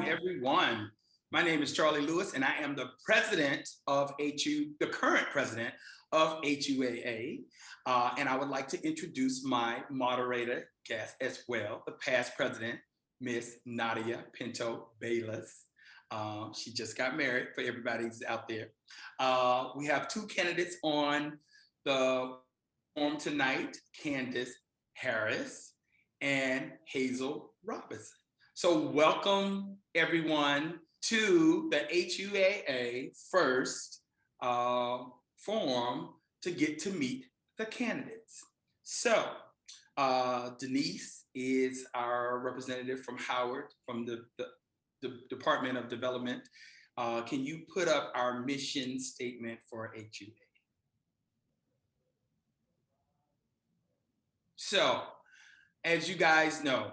everyone. My name is Charlie Lewis, and I am the president of the current president of HUAA. And I would like to introduce my moderator guest as well, the past president, Miss Nadia Pinto Baylis. She just got married for everybody who's out there. We have two candidates on the forum tonight, Candace Harris and Hazel Robinson. So welcome everyone to the HUAA first forum to get to meet the candidates. So Denise is our representative from Howard, from the Department of Development. Can you put up our mission statement for HUAA? So, as you guys know,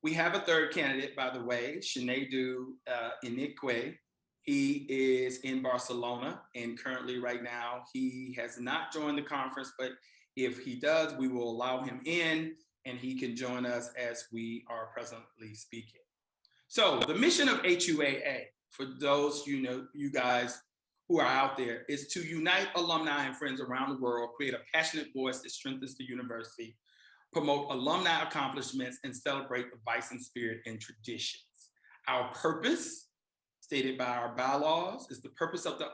we have a third candidate, by the way, Sinedu Inikwe. He is in Barcelona, and currently right now, he has not joined the conference, but if he does, we will allow him in, and he can join us as we are presently speaking. So the mission of HUAA, for those you guys who are out there, is to unite alumni and friends around the world, create a passionate voice that strengthens the university, promote alumni accomplishments, and celebrate the Bison spirit and traditions. Our purpose, stated by our bylaws, is the purpose of the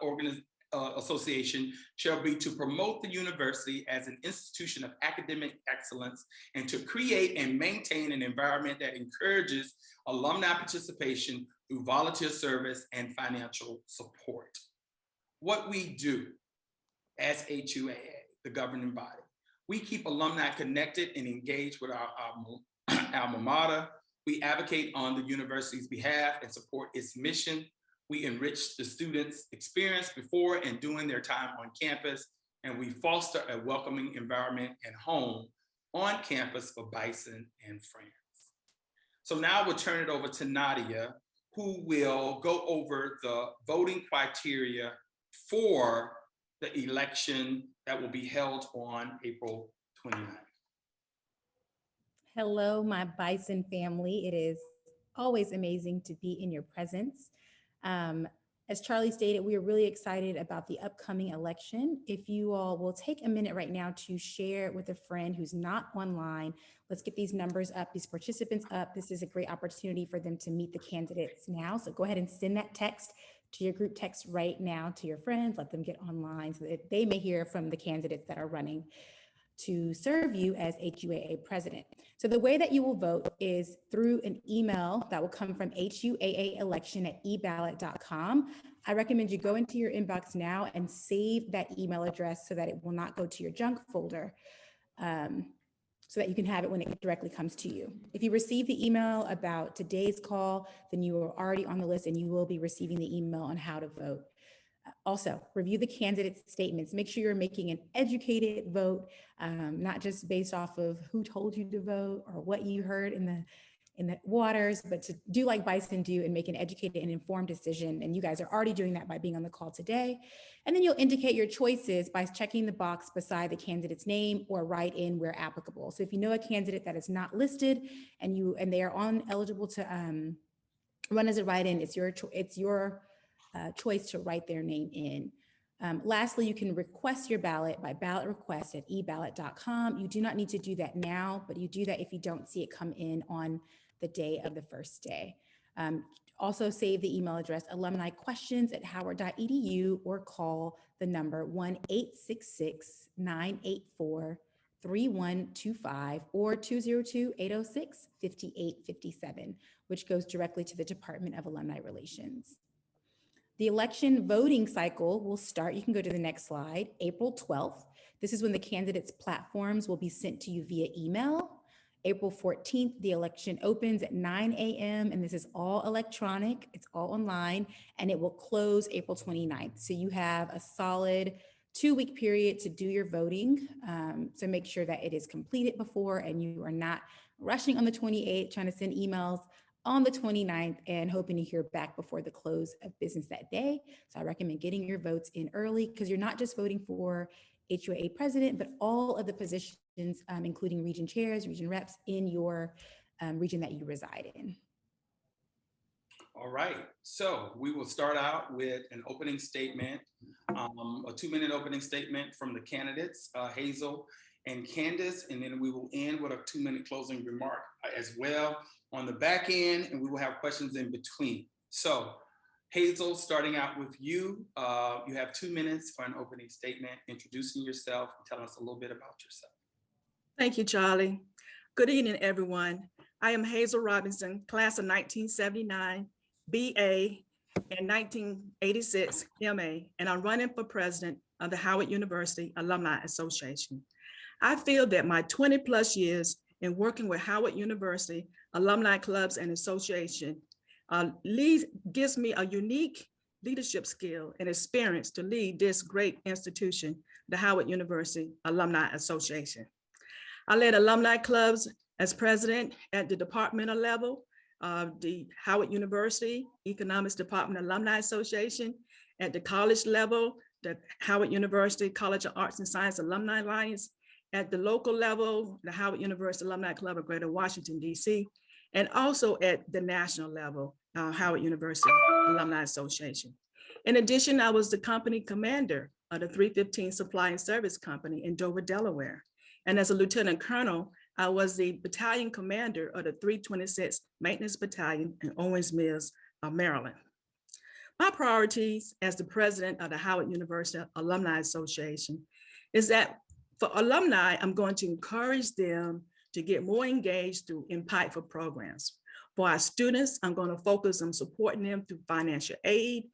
association shall be to promote the university as an institution of academic excellence and to create and maintain an environment that encourages alumni participation through volunteer service and financial support. What we do as HUAA, the governing body, we keep alumni connected and engaged with our alma mater. We advocate on the university's behalf and support its mission. We enrich the students' experience before and during their time on campus, and we foster a welcoming environment and home on campus for Bison and friends. So now we'll turn it over to Nadia, who will go over the voting criteria for the election that will be held on April 29th. Hello, my Bison family. It is always amazing to be in your presence. As Charlie stated, we are really excited about the upcoming election. If you all will take a minute right now to share with a friend who's not online, let's get these numbers up, these participants up. This is a great opportunity for them to meet the candidates now. So go ahead and send that text to your group text right now to your friends, let them get online so that they may hear from the candidates that are running to serve you as HUAA president. So the way that you will vote is through an email that will come from huaaelection@eballot.com. I recommend you go into your inbox now and save that email address so that it will not go to your junk folder, so that you can have it when it directly comes to you. If you receive the email about today's call, then you are already on the list and you will be receiving the email on how to vote. Also, review the candidate statements. Make sure you're making an educated vote, not just based off of who told you to vote or what you heard in the waters, but to do like Bison do and make an educated and informed decision. And you guys are already doing that by being on the call today. And then you'll indicate your choices by checking the box beside the candidate's name or write in where applicable. So if you know a candidate that is not listed and they are eligible to run as a write-in, it's your choice to write their name in. Lastly, you can request your ballot by ballot request at eballot.com. You do not need to do that now, but you do that if you don't see it come in on the day of the first day. Also save the email address alumniquestions@howard.edu or call the number 1-866-984-3125 or 202-806-5857, which goes directly to the Department of Alumni Relations. The election voting cycle will start, you can go to the next slide, April 12th. This is when the candidates' platforms will be sent to you via email. April 14th, the election opens at 9 a.m. and this is all electronic, it's all online, and it will close April 29th. So you have a solid 2-week period to do your voting. So make sure that it is completed before and you are not rushing on the 28th, trying to send emails on the 29th and hoping to hear back before the close of business that day. So I recommend getting your votes in early because you're not just voting for HUAA president, but all of the positions, including region chairs, region reps in your region that you reside in. All right, so we will start out with an opening statement, a 2-minute opening statement from the candidates, Hazel and Candace, and then we will end with a 2-minute closing remark as well on the back end, and we will have questions in between. So Hazel, starting out with you, you have 2 minutes for an opening statement, introducing yourself and telling us a little bit about yourself. Thank you, Charlie. Good evening, everyone. I am Hazel Robinson, class of 1979, BA, and 1986, MA, and I'm running for president of the Howard University Alumni Association. I feel that my 20 plus years in working with Howard University alumni clubs and association gives me a unique leadership skill and experience to lead this great institution, the Howard University Alumni Association. I led alumni clubs as president at the departmental level of the Howard University Economics Department Alumni Association, at the college level, the Howard University College of Arts and Science Alumni Alliance, at the local level, the Howard University Alumni Club of Greater Washington, DC, and also at the national level, Howard University Alumni Association. In addition, I was the company commander of the 315 Supply and Service Company in Dover, Delaware. And as a lieutenant colonel, I was the battalion commander of the 326 Maintenance Battalion in Owens Mills, Maryland. My priorities as the president of the Howard University Alumni Association is that for alumni, I'm going to encourage them to get more engaged through impactful programs. For our students, I'm going to focus on supporting them through financial aid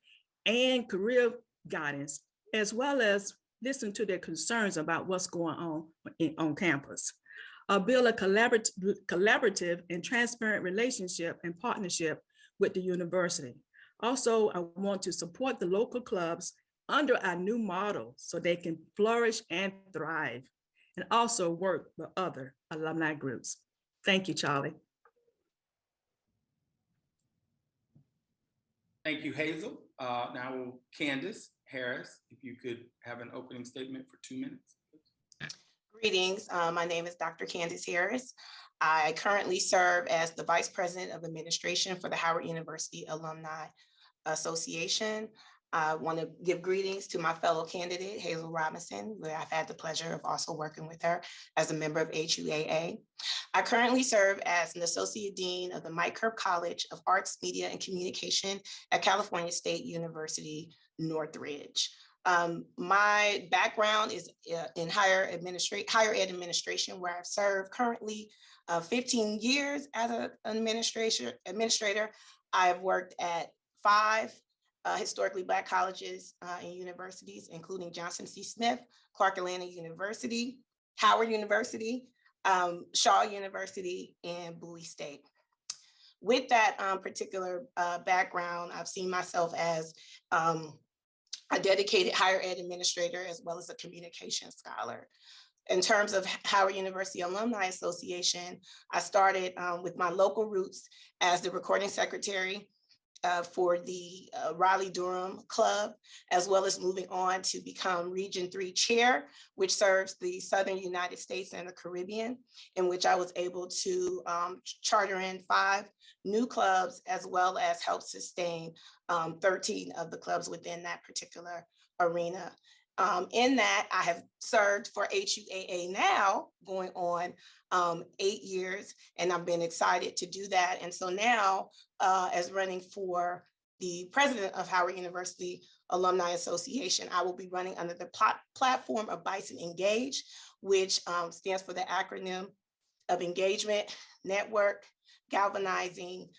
and career guidance, as well as listen to their concerns about what's going on campus. Build a collaborative and transparent relationship and partnership with the university. Also, I want to support the local clubs under our new model so they can flourish and thrive, and also work with other alumni groups. Thank you, Charlie. Thank you, Hazel. Now, Candace Harris, if you could have an opening statement for 2 minutes. Greetings, my name is Dr. Candace Harris. I currently serve as the Vice President of Administration for the Howard University Alumni Association. I want to give greetings to my fellow candidate, Hazel Robinson, where I've had the pleasure of also working with her as a member of HUAA. I currently serve as an Associate Dean of the Mike Kerr College of Arts, Media, and Communication at California State University, Northridge. My background is in higher ed administration, where I've served currently 15 years as an administrator. I've worked at 5 historically Black colleges and universities, including Johnson C. Smith, Clark Atlanta University, Howard University, Shaw University, and Bowie State. With that particular background, I've seen myself as a dedicated higher ed administrator, as well as a communication scholar. In terms of Howard University Alumni Association, I started with my local roots as the recording secretary for the Raleigh-Durham Club, as well as moving on to become Region 3 Chair, which serves the Southern United States and the Caribbean, in which I was able to charter in 5 new clubs, as well as help sustain 13 of the clubs within that particular arena. In that, I have served for HUAA now, going on 8 years, and I've been excited to do that. And so now, as running for the president of Howard University Alumni Association, I will be running under the platform of Bison Engage, which stands for the acronym of engagement, network, galvanizing,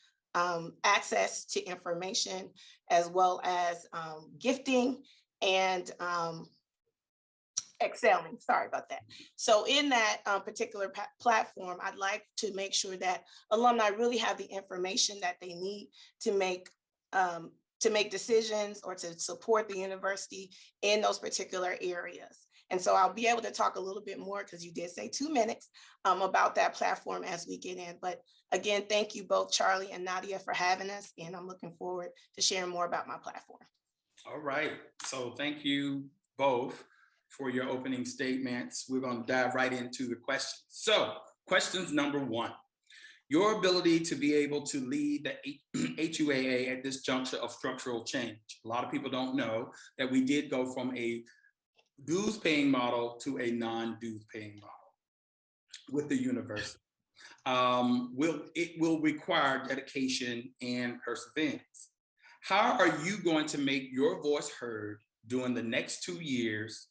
access to information, as well as gifting and excelling. Sorry about that. So in that particular platform, I'd like to make sure that alumni really have the information that they need to make decisions or to support the university in those particular areas. And so I'll be able to talk a little bit more, because you did say 2 minutes, about that platform as we get in. But again, thank you both, Charlie and Nadia, for having us, and I'm looking forward to sharing more about my platform. All right, so thank you both for your opening statements. We're going to dive right into the questions. So questions number 1. your ability to be able to lead the HUAA at this juncture of structural change. A lot of people don't know that we did go from a dues paying model to a non-dues paying model with the university. It will require dedication and perseverance. How are you going to make your voice heard during the next 2 years?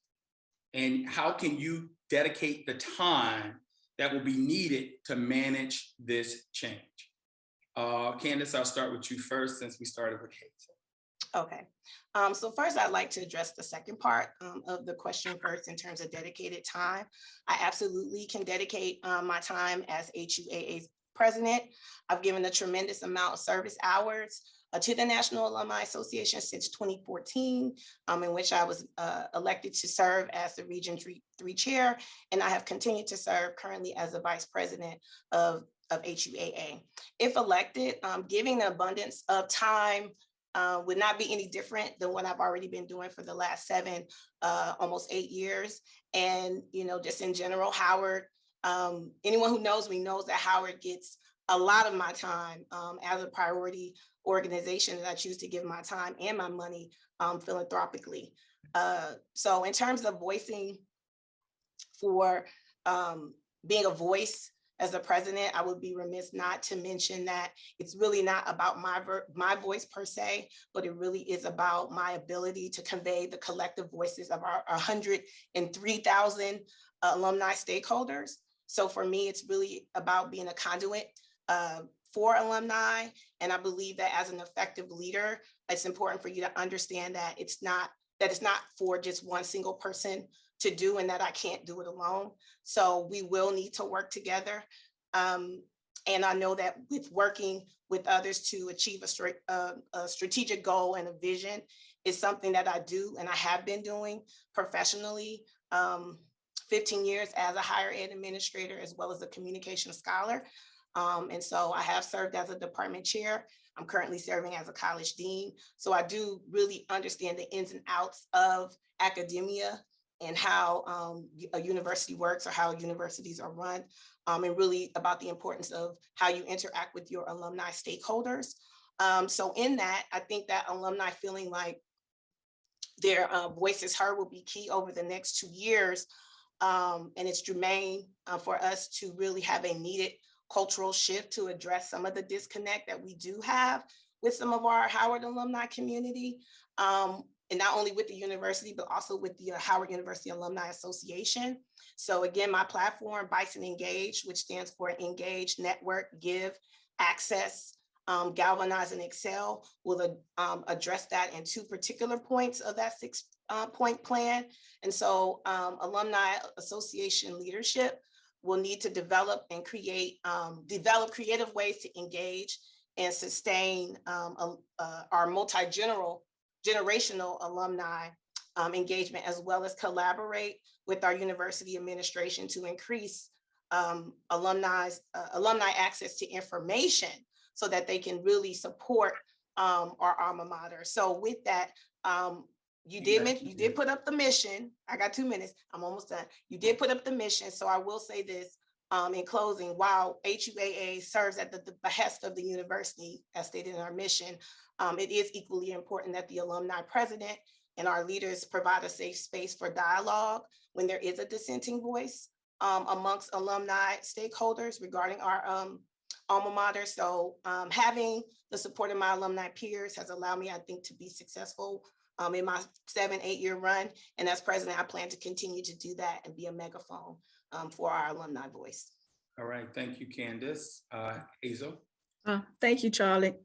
And how can you dedicate the time that will be needed to manage this change? Candace, I'll start with you first since we started with Hazel. Okay. So first, I'd like to address the second part of the question first in terms of dedicated time. I absolutely can dedicate my time as HUAA's president. I've given a tremendous amount of service hours to the National Alumni Association since 2014, in which I was elected to serve as the Region 3 chair, and I have continued to serve currently as the vice president of HUAA. If elected, giving the abundance of time would not be any different than what I've already been doing for the last 7, almost 8 years. And, just in general, Howard, anyone who knows me knows that Howard gets a lot of my time as a priority organization that I choose to give my time and my money philanthropically. So in terms of voicing for being a voice as the president, I would be remiss not to mention that it's really not about my voice per se, but it really is about my ability to convey the collective voices of our 103,000 alumni stakeholders. So for me, it's really about being a conduit for alumni. And I believe that as an effective leader, it's important for you to understand that it's not for just one single person to do and that I can't do it alone. So we will need to work together. And I know that with working with others to achieve a strategic goal and a vision is something that I do and I have been doing professionally. 15 years as a higher ed administrator, as well as a communication scholar. And so I have served as a department chair. I'm currently serving as a college dean. So I do really understand the ins and outs of academia and how a university works or how universities are run, and really about the importance of how you interact with your alumni stakeholders. So in that, I think that alumni feeling like their voices heard will be key over the next 2 years. And it's germane for us to really have a needed cultural shift to address some of the disconnect that we do have with some of our Howard alumni community. And not only with the university, but also with the Howard University Alumni Association. So again, my platform, Bison Engage, which stands for Engage, Network, Give, Access, Galvanize, and Excel, will address that in 2 particular points of that 6-point plan. And so Alumni Association leadership will need to develop and develop creative ways to engage and sustain our generational alumni engagement, as well as collaborate with our university administration to increase alumni access to information so that they can really support our alma mater. So with that, you did put up the mission. I got 2 minutes. I'm almost done. You did put up the mission. So I will say this in closing, while HUAA serves at the behest of the university, as stated in our mission, it is equally important that the alumni president and our leaders provide a safe space for dialogue when there is a dissenting voice amongst alumni stakeholders regarding our alma mater. So having the support of my alumni peers has allowed me, I think, to be successful in my 7-8 year run. And as president, I plan to continue to do that and be a megaphone for our alumni voice. All right, thank you, Candace. Hazel? Thank you, Charlie.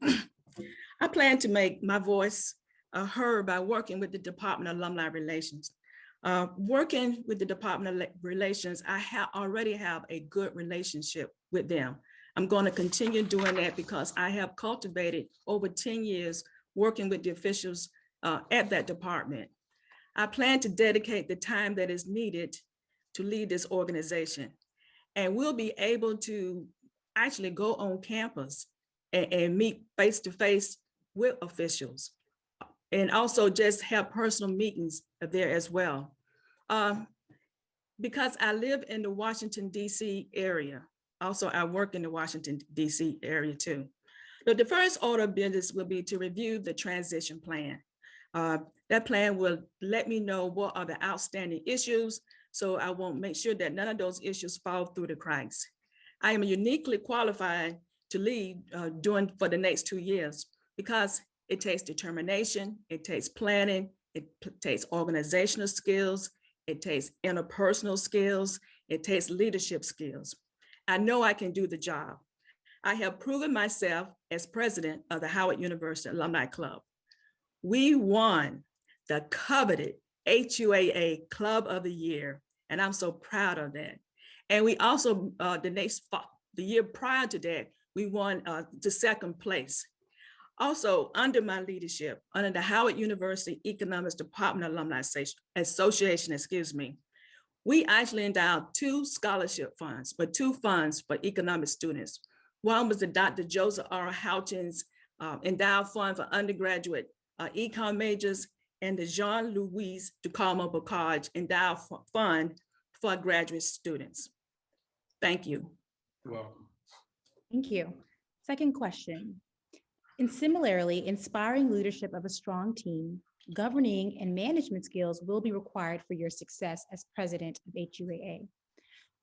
I plan to make my voice heard by working with the Department of Alumni Relations. Working with the Department of Relations, I already have a good relationship with them. I'm going to continue doing that because I have cultivated over 10 years working with the officials at that department. I plan to dedicate the time that is needed to lead this organization. And we'll be able to actually go on campus and meet face-to-face with officials, and also just have personal meetings there as well. Because I live in the Washington, D.C. area, Also, I work in the Washington, D.C. area too. So the first order of business will be to review the transition plan. That plan will let me know what are the outstanding issues, so I will make sure that none of those issues fall through the cracks. I am uniquely qualified to lead for the next 2 years because it takes determination, it takes planning, it takes organizational skills, it takes interpersonal skills, it takes leadership skills. I know I can do the job. I have proven myself as president of the Howard University Alumni Club. We won the coveted HUAA Club of the Year, and I'm so proud of that. And we also, the year prior to that, we won the second place. Also, under my leadership, under the Howard University Economics Department Alumni Association, we actually endowed 2 scholarship funds, but 2 funds for economic students. One was the Dr. Joseph R. Houchins Endowed Fund for undergraduate econ majors, and the Jean-Louis DeCalmo Bocage Endowed Fund for graduate students. Thank you. You're welcome. Thank you. Second question. And similarly, inspiring leadership of a strong team, governing and management skills will be required for your success as president of HUAA.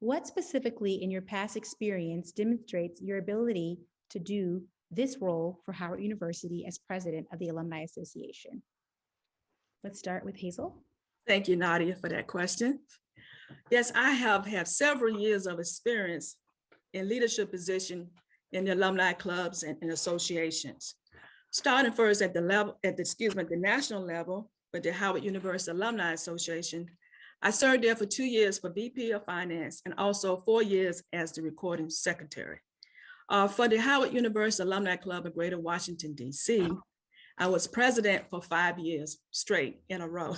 What specifically in your past experience demonstrates your ability to do this role for Howard University as president of the Alumni Association? Let's start with Hazel. Thank you, Nadia, for that question. Yes, I have had several years of experience in leadership position in the alumni clubs and associations. Starting first at the national level with the Howard University Alumni Association, I served there for 2 years for VP of Finance and also 4 years as the recording secretary. For the Howard University Alumni Club of Greater Washington, D.C., I was president for 5 years straight in a row.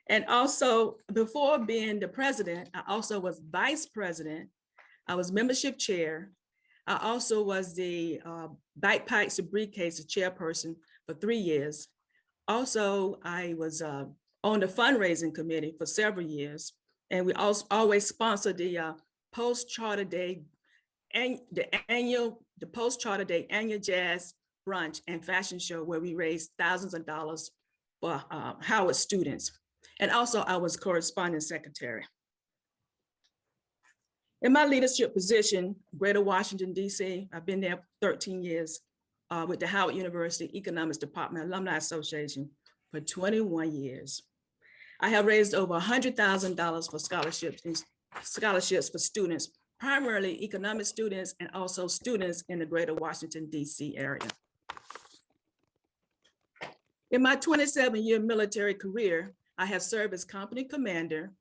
And also, before being the president, I also was vice president. I was membership chair. I also was the Backpacks to Briefcase chairperson for 3 years. Also, I was on the fundraising committee for several years. And we also always sponsored the post-Charter Day and the post-Charter Day annual jazz brunch and fashion show where we raised thousands of dollars for Howard students. And also I was corresponding secretary. In my leadership position, Greater Washington, D.C., I've been there 13 years with the Howard University Economics Department Alumni Association for 21 years. I have raised over $100,000 for scholarships for students, primarily economic students and also students in the Greater Washington, D.C. area. In my 27-year military career, I have served as company commander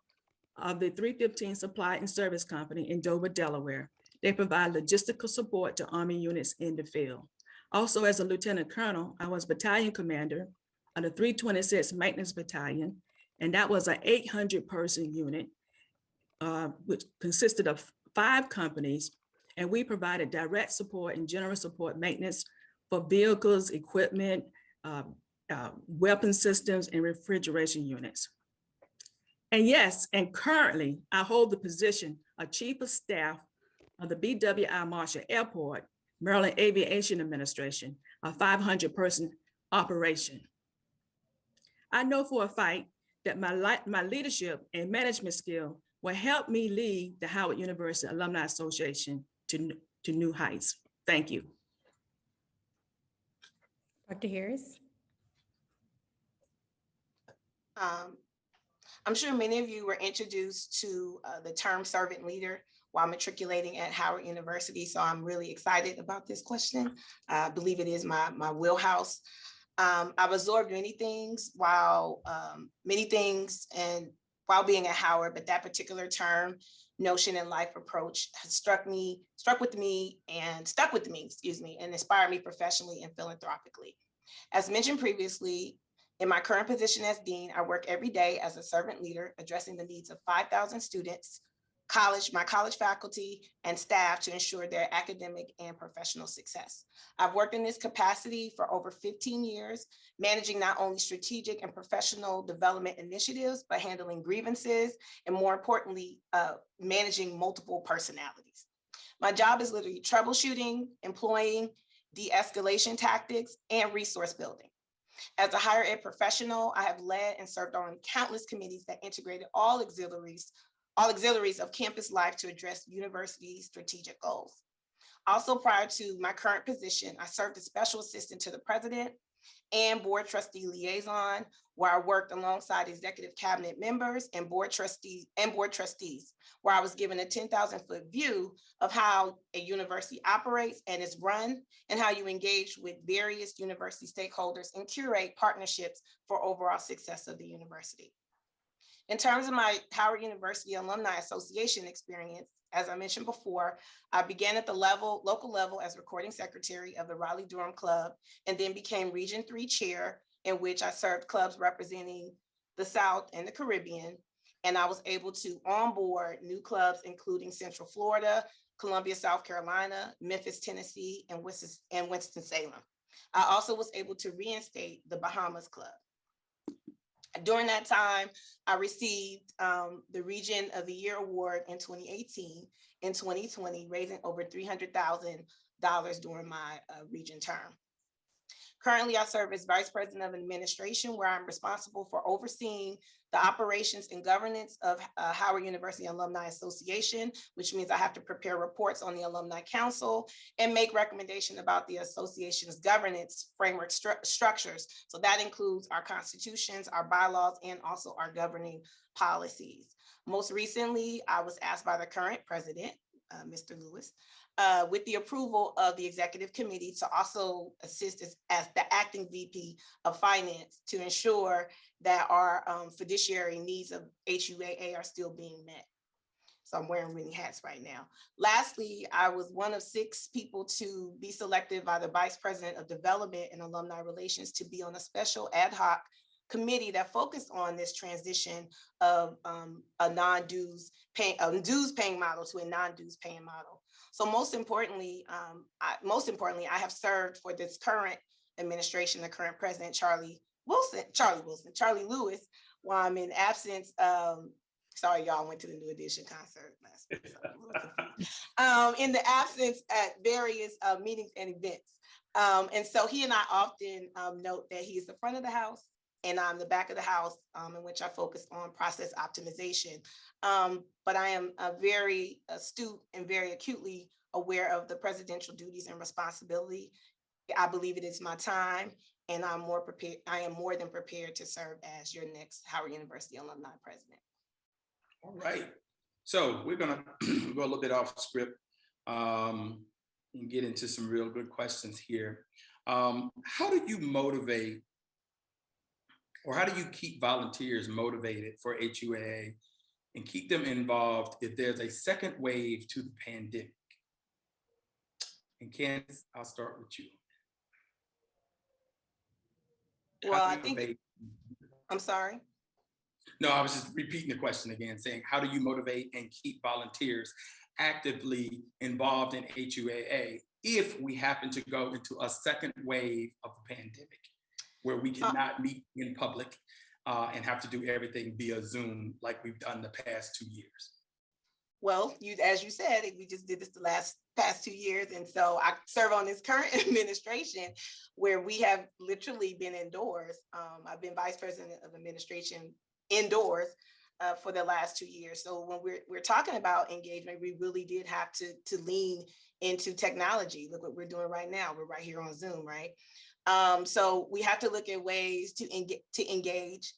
of the 315 Supply and Service Company in Dover, Delaware. They provide logistical support to Army units in the field. Also, as a lieutenant colonel, I was battalion commander of the 326 Maintenance Battalion, and that was an 800-person unit, which consisted of 5 companies, and we provided direct support and general support maintenance for vehicles, equipment, weapon systems, and refrigeration units. And yes, and currently I hold the position of Chief of Staff of the BWI Marshall Airport, Maryland Aviation Administration, a 500-person operation. I know for a fact that my leadership and management skill will help me lead the Howard University Alumni Association to new heights. Thank you. Dr. Harris. I'm sure many of you were introduced to the term servant leader while matriculating at Howard University. So I'm really excited about this question. I believe it is my wheelhouse. I've absorbed many things while being at Howard, but that particular term, notion, and life approach has stuck with me, and inspired me professionally and philanthropically. As mentioned previously, in my current position as dean, I work every day as a servant leader, addressing the needs of 5,000 students, my college faculty, and staff to ensure their academic and professional success. I've worked in this capacity for over 15 years, managing not only strategic and professional development initiatives, but handling grievances, and more importantly, managing multiple personalities. My job is literally troubleshooting, employing de-escalation tactics, and resource building. As a higher ed professional, I have led and served on countless committees that integrated all auxiliaries of campus life to address university strategic goals. Also, prior to my current position, I served as special assistant to the president and board trustee liaison, where I worked alongside executive cabinet members and board trustees, where I was given a 10,000-foot view of how a university operates and is run, and how you engage with various university stakeholders and curate partnerships for overall success of the university. In terms of my Howard University Alumni Association experience, as I mentioned before, I began at the local level as recording secretary of the Raleigh-Durham Club, and then became Region 3 chair, in which I served clubs representing the South and the Caribbean. And I was able to onboard new clubs, including Central Florida, Columbia, South Carolina, Memphis, Tennessee, and Winston-Salem. I also was able to reinstate the Bahamas Club. During that time, I received the Region of the Year Award in 2018 and 2020, raising over $300,000 during my region term. Currently, I serve as Vice President of Administration, where I'm responsible for overseeing the operations and governance of Howard University Alumni Association, which means I have to prepare reports on the Alumni Council and make recommendations about the association's governance framework structures. So that includes our constitutions, our bylaws, and also our governing policies. Most recently, I was asked by the current president, Mr. Lewis, with the approval of the executive committee, to also assist as the acting VP of finance to ensure that our fiduciary needs of HUAA are still being met. So I'm wearing many hats right now. Lastly, I was one of 6 people to be selected by the Vice President of Development and Alumni Relations to be on a special ad hoc committee that focused on this transition of a dues paying model to a non-dues paying model. So most importantly, I have served for this current administration, the current president, Charlie Lewis, while I'm in absence. Sorry, y'all, went to the New Edition concert last week. So in the absence at various meetings and events. And so he and I often note that he is the front of the house and I'm the back of the house, in which I focus on process optimization. But I am very astute and very acutely aware of the presidential duties and responsibility. I believe it is my time, and I am more than prepared to serve as your next Howard University Alumni President. All right. So we're gonna go a little bit off script and get into some real good questions here. How do you motivate, or how do you keep volunteers motivated for HUAA and keep them involved if there's a second wave to the pandemic? And Candace, I'll start with you. Well, I'm sorry. No, I was just repeating the question again, saying, how do you motivate and keep volunteers actively involved in HUAA if we happen to go into a second wave of the pandemic, where we cannot meet in public and have to do everything via Zoom like we've done the past 2 years? Well, as you said, we just did this the past 2 years. And so I serve on this current administration where we have literally been indoors. I've been Vice President of Administration indoors for the last 2 years. So when we're talking about engagement, we really did have to lean into technology. Look what we're doing right now. We're right here on Zoom, right? So we have to look at ways to engage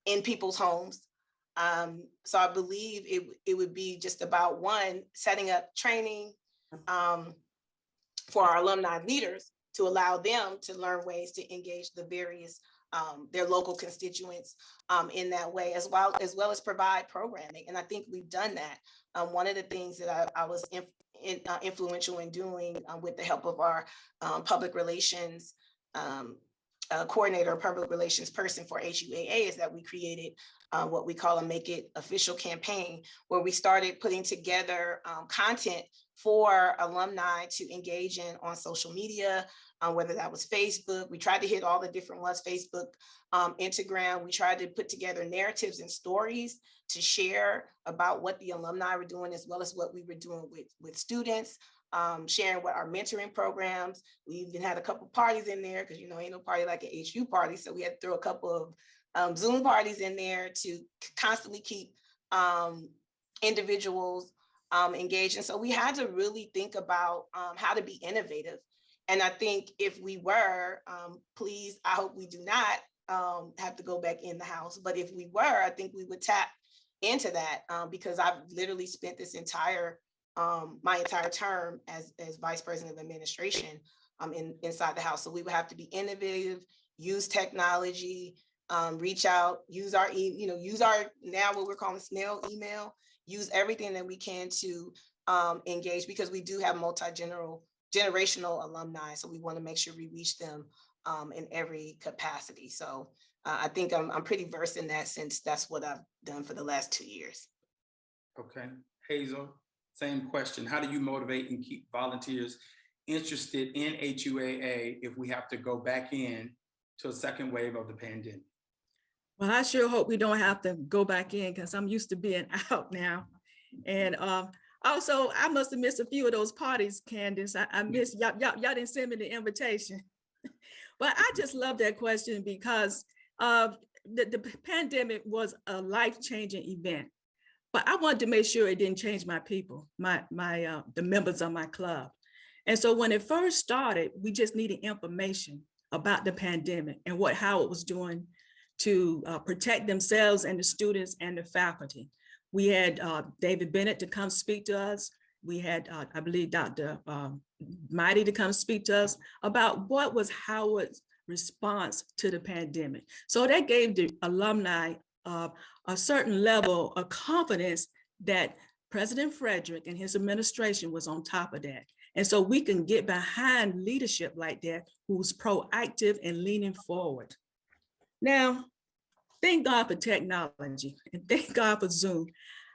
in people's homes. So I believe it would be just about, one, setting up training for our alumni leaders to allow them to learn ways to engage the various their local constituents in that way, as well as provide programming. And I think we've done that. One of the things that I was influential in doing with the help of our public relations coordinator, public relations person for HUAA, is that we created what we call a Make It Official campaign, where we started putting together content for alumni to engage in on social media, whether that was Facebook. We tried to hit all the different ones, Facebook, Instagram. We tried to put together narratives and stories to share about what the alumni were doing, as well as what we were doing with students, sharing what our mentoring programs. We even had a couple parties in there because, ain't no party like an HU party. So we had to throw a couple of Zoom parties in there to constantly keep individuals engaged. And so we had to really think about how to be innovative. And I think if we were, please, I hope we do not have to go back in the house. But if we were, I think we would tap into that because I've literally spent this my entire term as vice president of administration inside the house. So we would have to be innovative, use technology, reach out, use our, use our now what we're calling snail email, use everything that we can to engage, because we do have multi-generational alumni. So we want to make sure we reach them in every capacity. So I think I'm pretty versed in that, since that's what I've done for the last 2 years. Okay, Hazel, same question. How do you motivate and keep volunteers interested in HUAA if we have to go back in to a second wave of the pandemic? Well, I sure hope we don't have to go back in, because I'm used to being out now. And also, I must have missed a few of those parties, Candace. I missed, y'all didn't send me the invitation. But I just love that question, because the pandemic was a life-changing event. But I wanted to make sure it didn't change my people, the members of my club. And so when it first started, we just needed information about the pandemic and what Howard was doing to protect themselves and the students and the faculty. We had David Bennett to come speak to us. We had, I believe, Dr. Mighty to come speak to us about what was Howard's response to the pandemic. So that gave the alumni a certain level of confidence that President Frederick and his administration was on top of that. And so we can get behind leadership like that, who's proactive and leaning forward. Now, thank God for technology and thank God for Zoom.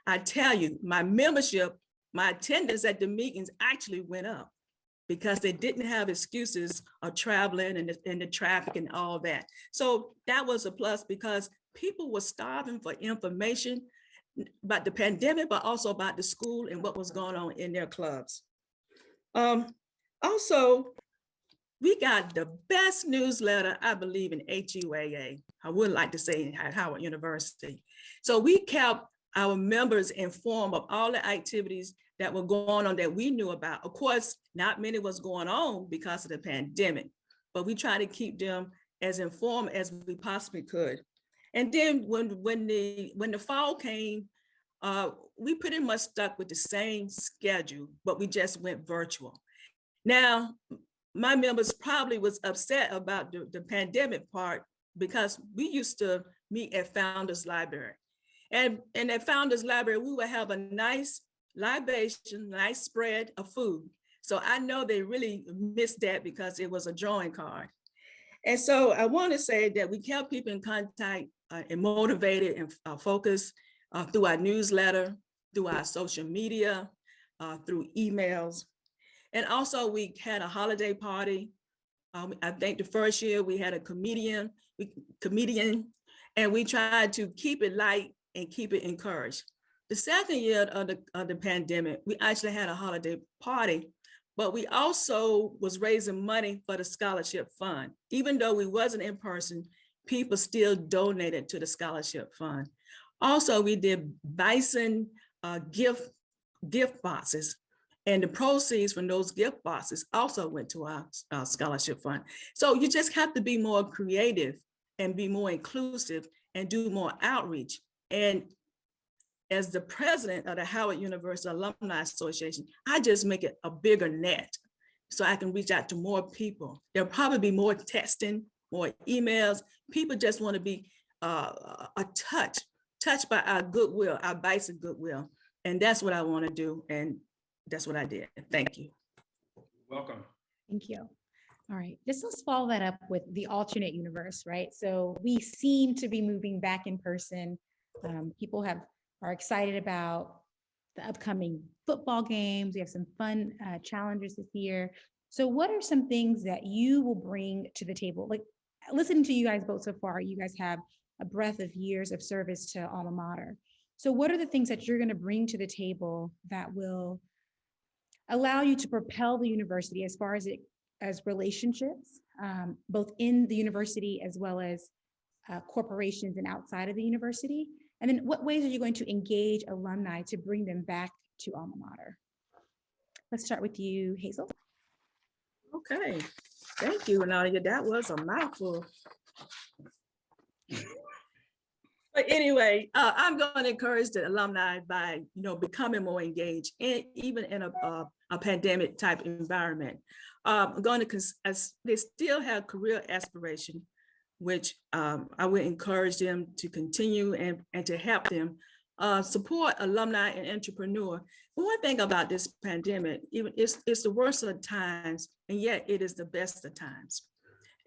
I tell you, my membership, my attendance at the meetings actually went up, because they didn't have excuses of traveling and the traffic and all that. So that was a plus, because people were starving for information about the pandemic, but also about the school and what was going on in their clubs. Also, we got the best newsletter, I believe, in HUAA. I would like to say at Howard University. So we kept our members informed of all the activities that were going on that we knew about. Of course, not many was going on because of the pandemic, but we try to keep them as informed as we possibly could. And then when the fall came, we pretty much stuck with the same schedule, but we just went virtual. Now, my members probably was upset about the pandemic part, because we used to meet at Founders Library. And at Founders Library, we would have a nice libation, nice spread of food. So I know they really missed that, because it was a drawing card. And so I want to say that we kept people in contact and motivated and focused through our newsletter, through our social media, through emails. And also we had a holiday party. I think the first year we had a comedian, and we tried to keep it light and keep it encouraged. The second year of the pandemic, we actually had a holiday party, but we also was raising money for the scholarship fund. Even though we wasn't in person, people still donated to the scholarship fund. Also, we did Bison gift boxes, and the proceeds from those gift boxes also went to our scholarship fund. So you just have to be more creative and be more inclusive and do more outreach. And as the president of the Howard University Alumni Association, I just make it a bigger net so I can reach out to more people. There'll probably be more texting, more emails. People just want to be touched by our goodwill, our Bison goodwill. And that's what I want to do. And that's what I did. Thank you. Welcome. Thank you. All right, just let's follow that up with the alternate universe, right? So we seem to be moving back in person. People are excited about the upcoming football games. We have some fun challenges this year. So what are some things that you will bring to the table? Like listening to you guys both so far, you guys have a breadth of years of service to alma mater. So what are the things that you're going to bring to the table that will allow you to propel the university as far as relationships, both in the university as well as corporations and outside of the university? And then what ways are you going to engage alumni to bring them back to alma mater? Let's start with you, Hazel. Okay, thank you, Nadia. That was a mouthful. But anyway, I'm going to encourage the alumni by, becoming more engaged, and even in a pandemic type environment. I'm going to, as they still have career aspiration, which I would encourage them to continue and to help them support alumni and entrepreneur. But one thing about this pandemic, even it's the worst of times, and yet it is the best of times.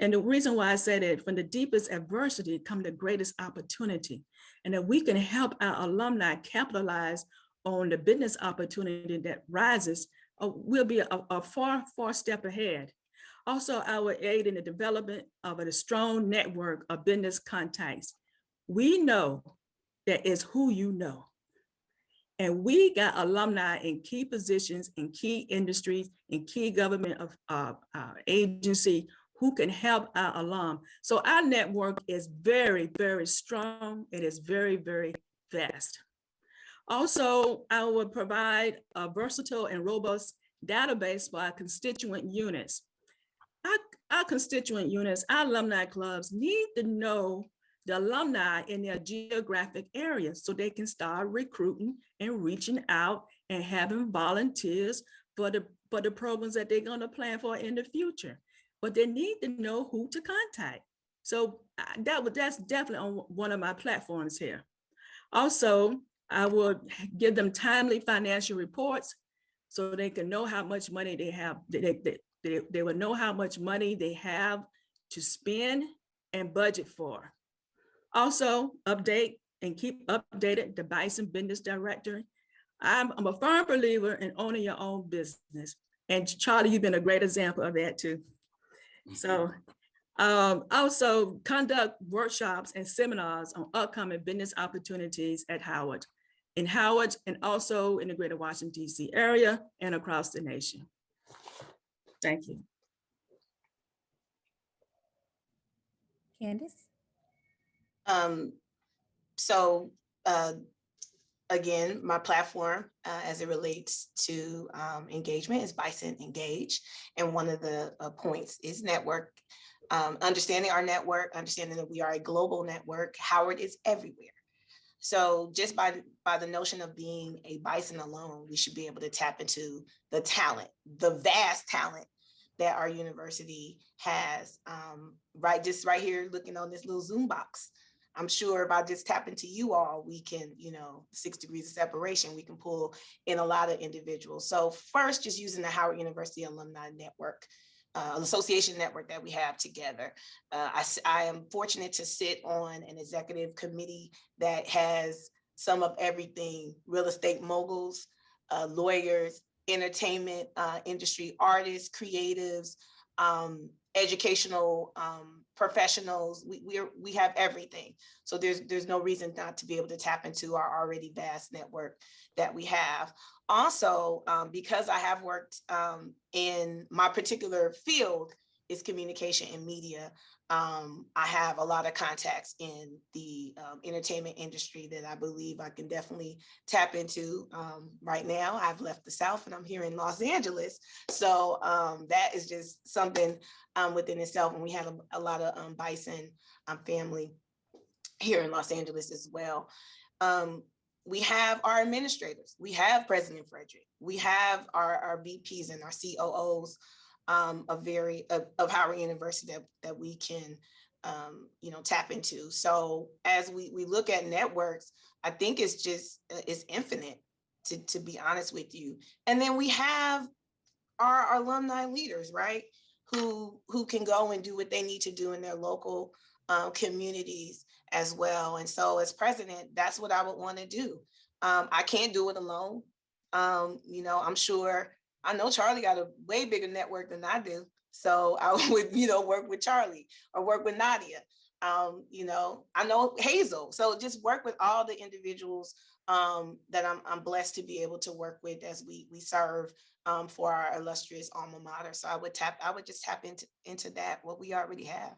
And the reason why I say that, from the deepest adversity come the greatest opportunity, and that we can help our alumni capitalize on the business opportunity that rises, we'll be a far, far step ahead. Also, I will aid in the development of a strong network of business contacts. We know that it's who you know. And we got alumni in key positions, in key industries, in key government agency who can help our alum. So our network is very, very strong. It is very, very vast. Also, I will provide a versatile and robust database for our constituent units. Our constituent units, our alumni clubs need to know the alumni in their geographic area so they can start recruiting and reaching out and having volunteers for the programs that they're going to plan for in the future. But they need to know who to contact. So that's definitely on one of my platforms here. Also, I will give them timely financial reports so they can know how much money they have. They will know how much money they have to spend and budget for. Also, update and keep updated the Bison Business Directory. I'm a firm believer in owning your own business. And Charlie, you've been a great example of that too. So also conduct workshops and seminars on upcoming business opportunities at Howard, in Howard, and also in the greater Washington, D.C. area and across the nation. Thank you. Candace? Again, my platform as it relates to engagement is Bison Engage. And one of the points is network, understanding our network, understanding that we are a global network. Howard is everywhere. So just by the notion of being a Bison alone, we should be able to tap into the talent, the vast talent that our university has, just right here looking on this little Zoom box. I'm sure if I just tap into you all, we can, 6 degrees of separation, we can pull in a lot of individuals. So first, just using the Howard University Alumni Network, association network that we have together. I am fortunate to sit on an executive committee that has some of everything: real estate moguls, lawyers, entertainment industry artists, creatives, educational professionals. We have everything. So there's no reason not to be able to tap into our already vast network that we have. Also, because I have worked in my particular field is communication and media, I have a lot of contacts in the entertainment industry that I believe I can definitely tap into. Right now, I've left the South and I'm here in Los Angeles. So that is just something within itself. And we have a lot of Bison family here in Los Angeles as well. We have our administrators. We have President Frederick. We have our VPs and our COOs of Howard University that we can tap into. So as we look at networks, I think it's infinite, to be honest with you. And then we have our alumni leaders, right? Who can go and do what they need to do in their local communities as well. And so as president, that's what I would want to do. I can't do it alone. I'm sure I know Charlie got a way bigger network than I do. So I would, work with Charlie or work with Nadia. I know Hazel. So just work with all the individuals that I'm blessed to be able to work with as we serve for our illustrious alma mater. So I would just tap into that, what we already have.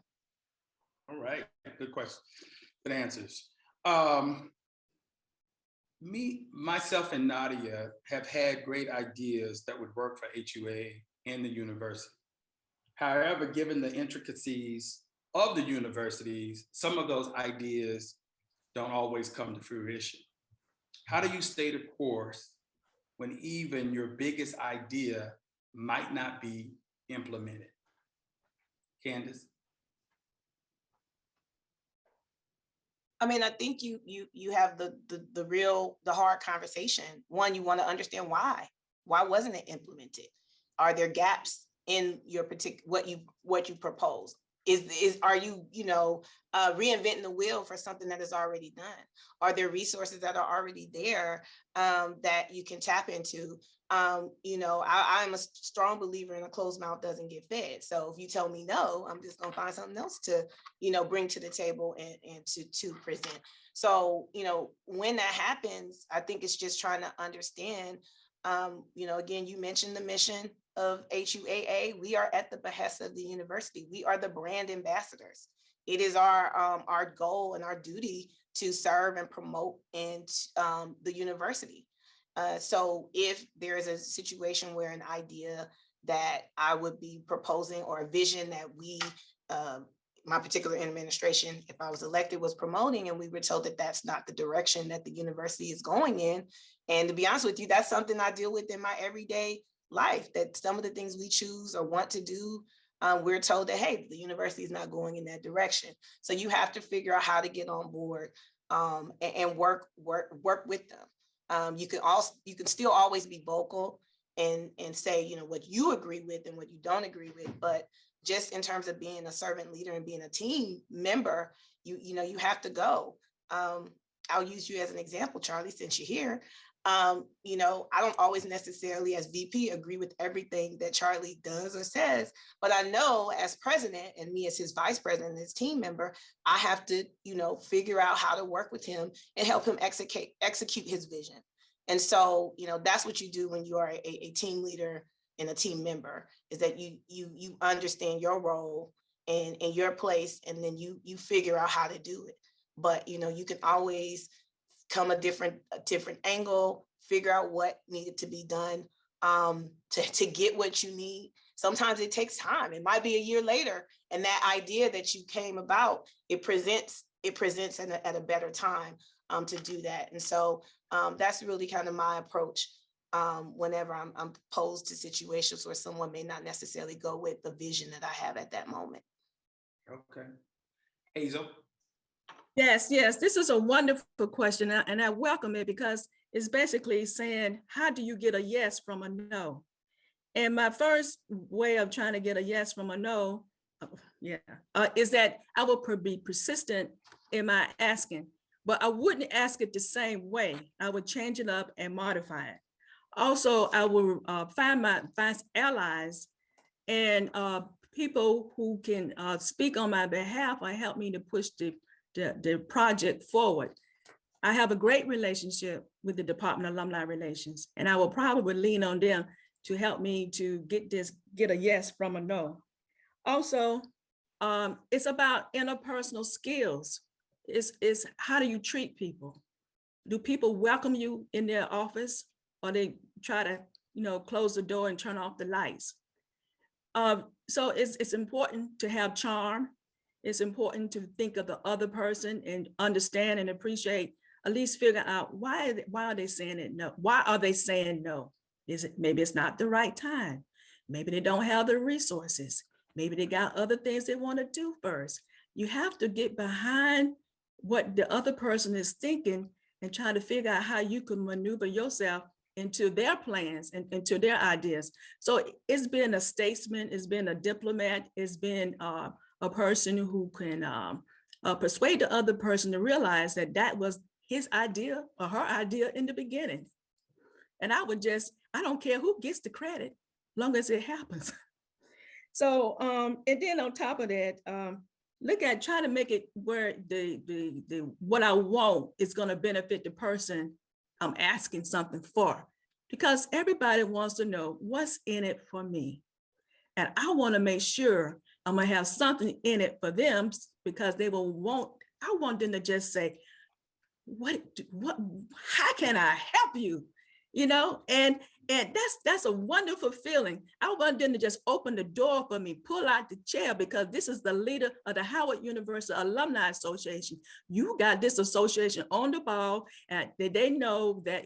All right, good question, good answers. Myself and Nadia have had great ideas that would work for HUA and the university. However, given the intricacies of the universities, some of those ideas don't always come to fruition. How do you stay the course when even your biggest idea might not be implemented? Candace? I mean, I think you have the hard conversation. One, you want to understand why. Why wasn't it implemented? Are there gaps in your particular what you propose? Are you reinventing the wheel for something that is already done? Are there resources that are already there that you can tap into? I'm a strong believer in a closed mouth doesn't get fed. So if you tell me no, I'm just gonna find something else to bring to the table and to present. So when that happens, I think it's just trying to understand. Again, you mentioned the mission of HUAA. We are at the behest of the university. We are the brand ambassadors. It is our goal and our duty to serve and promote in the university. So if there is a situation where an idea that I would be proposing or a vision that my particular administration, if I was elected, was promoting, and we were told that that's not the direction that the university is going in. And to be honest with you, that's something I deal with in my everyday life, that some of the things we choose or want to do, we're told that, hey, the university is not going in that direction. So you have to figure out how to get on board and work with them. You can still always be vocal and say, what you agree with and what you don't agree with, but just in terms of being a servant leader and being a team member, you have to go. I'll use you as an example, Charlie, since you're here. I don't always necessarily as VP agree with everything that Charlie does or says, but I know as president and me as his vice president and his team member, I have to, figure out how to work with him and help him execute his vision. And so, that's what you do when you are a team leader and a team member, is that you understand your role and your place, and then you figure out how to do it. But, you can always come a different angle, figure out what needed to be done to get what you need. Sometimes it takes time. It might be a year later, and that idea that you came about, it presents at a better time to do that. And so that's really kind of my approach whenever I'm posed to situations where someone may not necessarily go with the vision that I have at that moment. Okay. Hazel? Yes, this is a wonderful question, and I welcome it because it's basically saying, how do you get a yes from a no? And my first way of trying to get a yes from a no, is that I will be persistent in my asking, but I wouldn't ask it the same way. I would change it up and modify it. Also, I will find allies and people who can speak on my behalf or help me to push the project forward. I have a great relationship with the Department of Alumni Relations, and I will probably lean on them to help me to get a yes from a no. Also, it's about interpersonal skills. It's how do you treat people? Do people welcome you in their office, or they try to close the door and turn off the lights? So it's important to have charm. It's important to think of the other person and understand and appreciate, at least figure out why are they saying it no? Why are they saying no? Maybe it's not the right time. Maybe they don't have the resources. Maybe they got other things they want to do first. You have to get behind what the other person is thinking and try to figure out how you can maneuver yourself into their plans and into their ideas. So it's been a statesman, it's been a diplomat, it's been a person who can persuade the other person to realize that was his idea or her idea in the beginning. And I don't care who gets the credit, long as it happens. So, and then on top of that, try to make it where what I want is going to benefit the person I'm asking something for, because everybody wants to know what's in it for me. And I want to make sure I'm going to have something in it for them, because I want them to just say, how can I help you? And that's a wonderful feeling. I want them to just open the door for me, pull out the chair, because this is the leader of the Howard University Alumni Association. You got this association on the ball, and they know that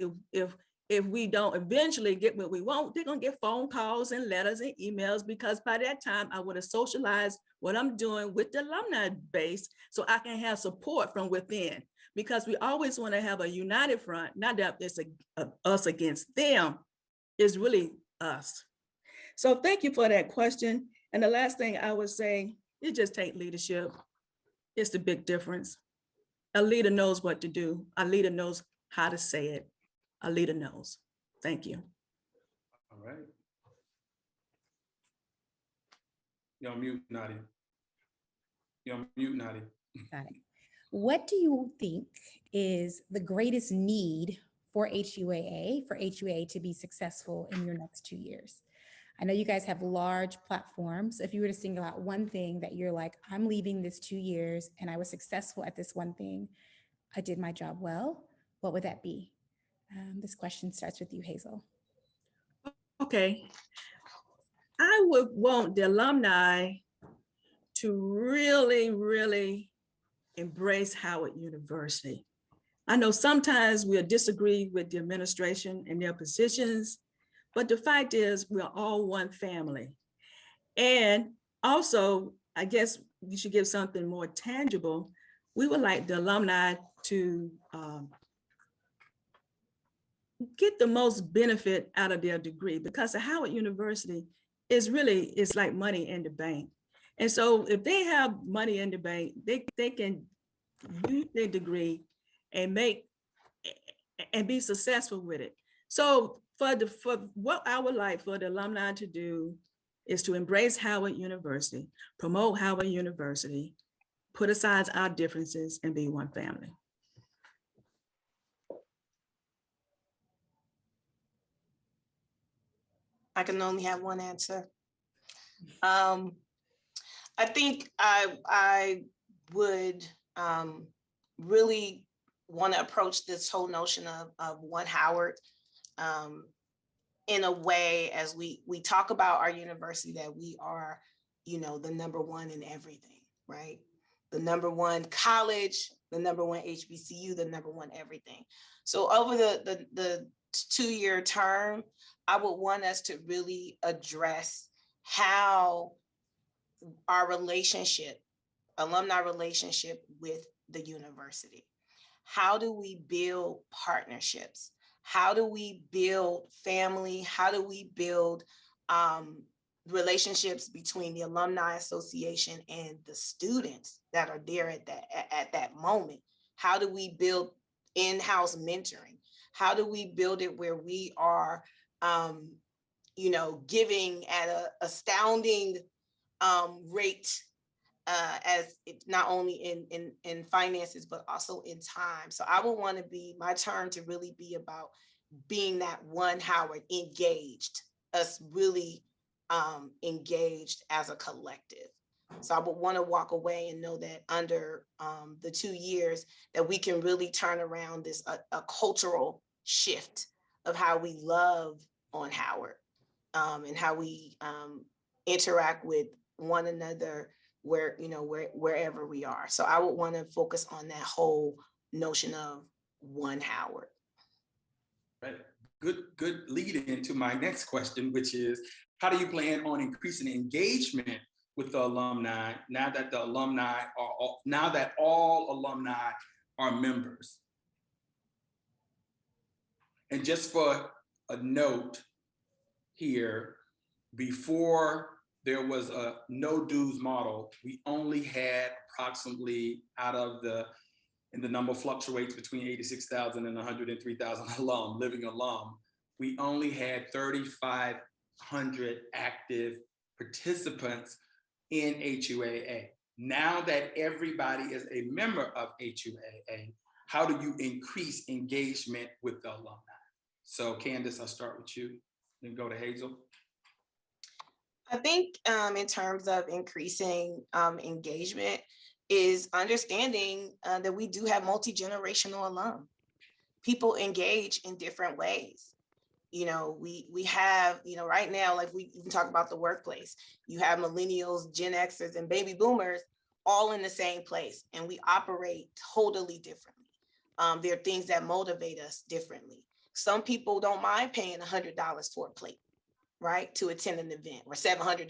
if we don't eventually get what we want, they're gonna get phone calls and letters and emails, because by that time I would have socialized what I'm doing with the alumni base, so I can have support from within. Because we always want to have a united front, not that it's us against them, it's really us. So thank you for that question. And the last thing I would say, it just takes leadership. It's the big difference. A leader knows what to do. A leader knows how to say it. A leader knows. Thank you. All right. You're on mute, Nadia. You're on mute, Nadia. Got it. What do you think is the greatest need for HUAA to be successful in your next 2 years? I know you guys have large platforms. If you were to single out one thing that you're like, I'm leaving this 2 years and I was successful at this one thing, I did my job well, what would that be? This question starts with you, Hazel. Okay. I would want the alumni to really, really embrace Howard University. I know sometimes we'll disagree with the administration and their positions, but the fact is we're all one family. And also, I guess you should give something more tangible. We would like the alumni to get the most benefit out of their degree, because the Howard University it's like money in the bank. And so if they have money in the bank, they can use their degree and be successful with it. So for what I would like for the alumni to do is to embrace Howard University, promote Howard University, put aside our differences, and be one family. I can only have one answer. I think I would really want to approach this whole notion of One Howard in a way, as we talk about our university, that we are, the number one in everything, right? The number one college, the number one HBCU, the number one everything. So over the 2-year term, I would want us to really address how our alumni relationship with the university. How do we build partnerships? How do we build family? How do we build relationships between the Alumni Association and the students that are there at that moment? How do we build in-house mentoring? How do we build it where we are, giving at an astounding rate, as not only in finances, but also in time. So I would want to my turn to really be about being that One Howard, engaged, us really engaged as a collective. So I would want to walk away and know that under the 2 years that we can really turn around this a cultural shift of how we love on Howard, and how we interact with one another wherever we are. So I would want to focus on that whole notion of One Howard. Right. Good lead into my next question, which is, how do you plan on increasing engagement with the alumni now that all alumni are members? And just for a note here, before there was a no dues model, we only had approximately, and the number fluctuates between 86,000 and 103,000 living alum we only had 3,500 active participants in HUAA. Now that everybody is a member of HUAA, how do you increase engagement with the alumni? So Candace, I'll start with you, then go to Hazel. I think in terms of increasing engagement is understanding that we do have multi-generational alum. People engage in different ways. You know, we have, you know, right now, like we can talk about the workplace, you have millennials, Gen Xers, and baby boomers all in the same place, and we operate totally differently. There are things that motivate us differently. Some people don't mind paying $100 for a plate, right, to attend an event, or $700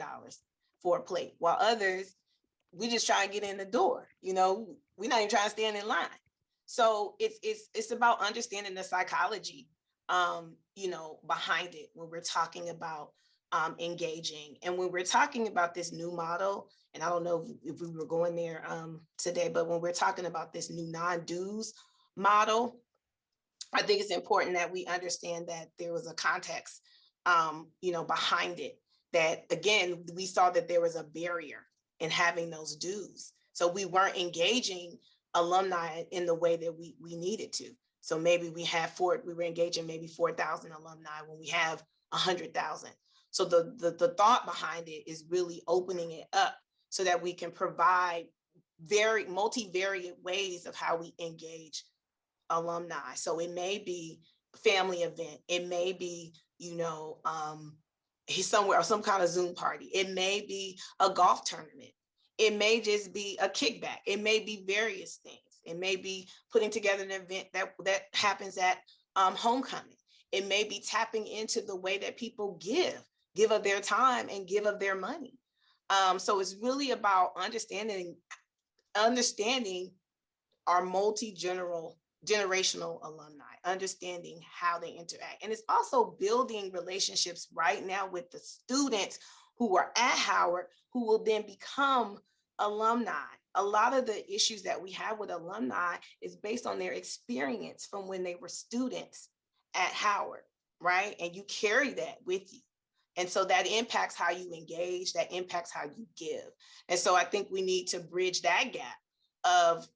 for a plate, while others, we just try and get in the door. You know, we're not even trying to stand in line. So it's about understanding the psychology, you know, behind it when we're talking about engaging. And when we're talking about this new model, and I don't know if we were going there today, but when we're talking about this new non-dues model, I think it's important that we understand that there was a context, you know, behind it. That again, we saw that there was a barrier in having those dues, so we weren't engaging alumni in the way that we needed to. So maybe we were engaging maybe 4,000 alumni when we have 100,000. So the thought behind it is really opening it up so that we can provide multivariate ways of how we engage alumni. So it may be a family event, it may be, you know, he's somewhere or some kind of Zoom party, it may be a golf tournament, it may just be a kickback, it may be various things, it may be putting together an event that happens at homecoming, it may be tapping into the way that people give of their time and give of their money. So it's really about understanding our generational alumni, understanding how they interact. And it's also building relationships right now with the students who are at Howard, who will then become alumni. A lot of the issues that we have with alumni is based on their experience from when they were students at Howard, right? And you carry that with you. And so that impacts how you engage, that impacts how you give. And so I think we need to bridge that gap of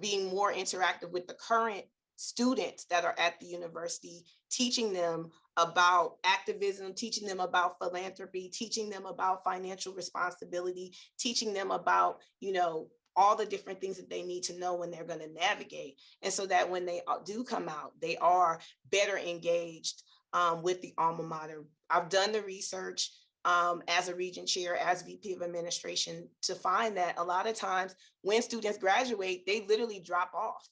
being more interactive with the current students that are at the university, teaching them about activism, teaching them about philanthropy, teaching them about financial responsibility, teaching them about, you know, all the different things that they need to know when they're going to navigate. And so that when they do come out, they are better engaged with the alma mater. I've done the research as a region chair, as VP of administration, to find that a lot of times when students graduate, they literally drop off